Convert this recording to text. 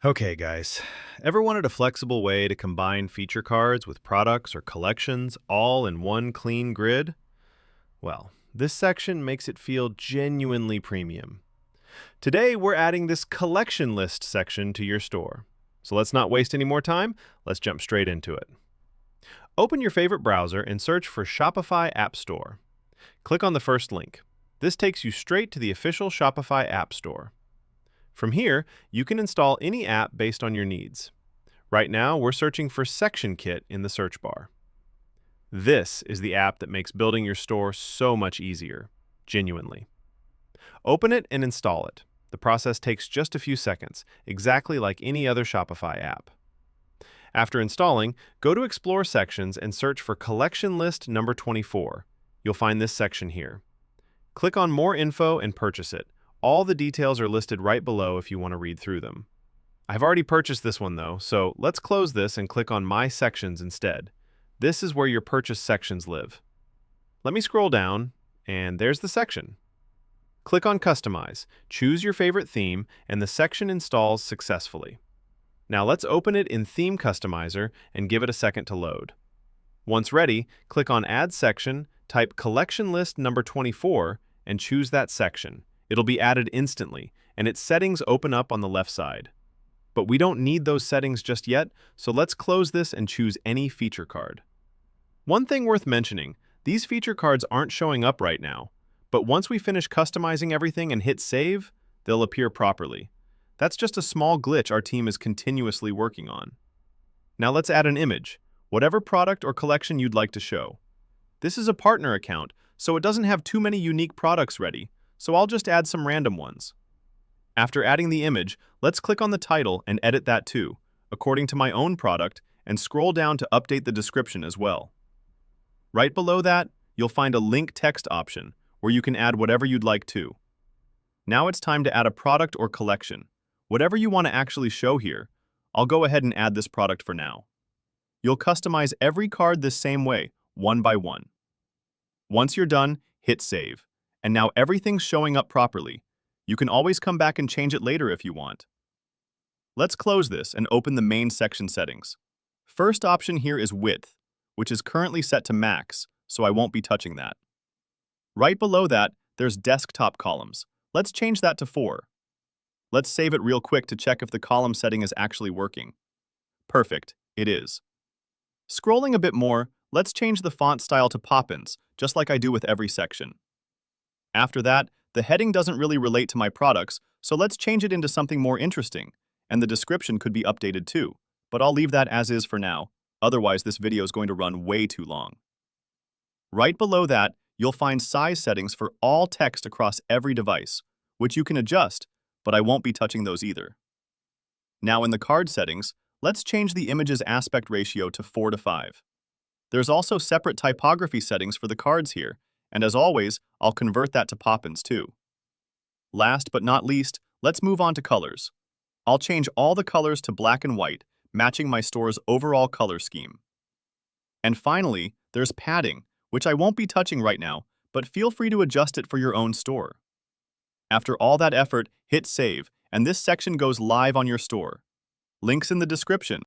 Okay, guys. Ever wanted a flexible way to combine feature cards with products or collections all in one clean grid? Well, this section makes it feel genuinely premium. Today, we're adding this collection list section to your store. So let's not waste any more time. Let's jump straight into it. Open your favorite browser and search for Shopify App Store. Click on the first link. This takes you straight to the official Shopify App Store. From here, you can install any app based on your needs. Right now, we're searching for Section Kit in the search bar. This is the app that makes building your store so much easier, genuinely. Open it and install it. The process takes just a few seconds, exactly like any other Shopify app. After installing, go to Explore Sections and search for Collection List number 24. You'll find this section here. Click on More Info and purchase it. All the details are listed right below if you want to read through them. I've already purchased this one though, so let's close this and click on My Sections instead. This is where your purchase sections live. Let me scroll down, and there's the section. Click on Customize, choose your favorite theme, and the section installs successfully. Now let's open it in Theme Customizer and give it a second to load. Once ready, click on Add Section, type Collection List number 24, and choose that section. It'll be added instantly, and its settings open up on the left side. But we don't need those settings just yet, so let's close this and choose any feature card. One thing worth mentioning, these feature cards aren't showing up right now, but once we finish customizing everything and hit save, they'll appear properly. That's just a small glitch our team is continuously working on. Now let's add an image, whatever product or collection you'd like to show. This is a partner account, so it doesn't have too many unique products ready, so I'll just add some random ones. After adding the image, let's click on the title and edit that too, according to my own product, and scroll down to update the description as well. Right below that, you'll find a link text option, where you can add whatever you'd like to. Now it's time to add a product or collection. Whatever you want to actually show here, I'll go ahead and add this product for now. You'll customize every card this same way, one by one. Once you're done, hit save. And now everything's showing up properly. You can always come back and change it later if you want. Let's close this and open the main section settings. First option here is width, which is currently set to max, so I won't be touching that. Right below that, there's desktop columns. Let's change that to 4. Let's save it real quick to check if the column setting is actually working. Perfect, it is. Scrolling a bit more, let's change the font style to Poppins, just like I do with every section. After that, the heading doesn't really relate to my products, so let's change it into something more interesting, and the description could be updated too, but I'll leave that as is for now, otherwise this video is going to run way too long. Right below that, you'll find size settings for all text across every device, which you can adjust, but I won't be touching those either. Now in the card settings, let's change the image's aspect ratio to 4:5. There's also separate typography settings for the cards here, and as always, I'll convert that to Poppins too. Last but not least, let's move on to colors. I'll change all the colors to black and white, matching my store's overall color scheme. And finally, there's padding, which I won't be touching right now, but feel free to adjust it for your own store. After all that effort, hit save, and this section goes live on your store. Links in the description.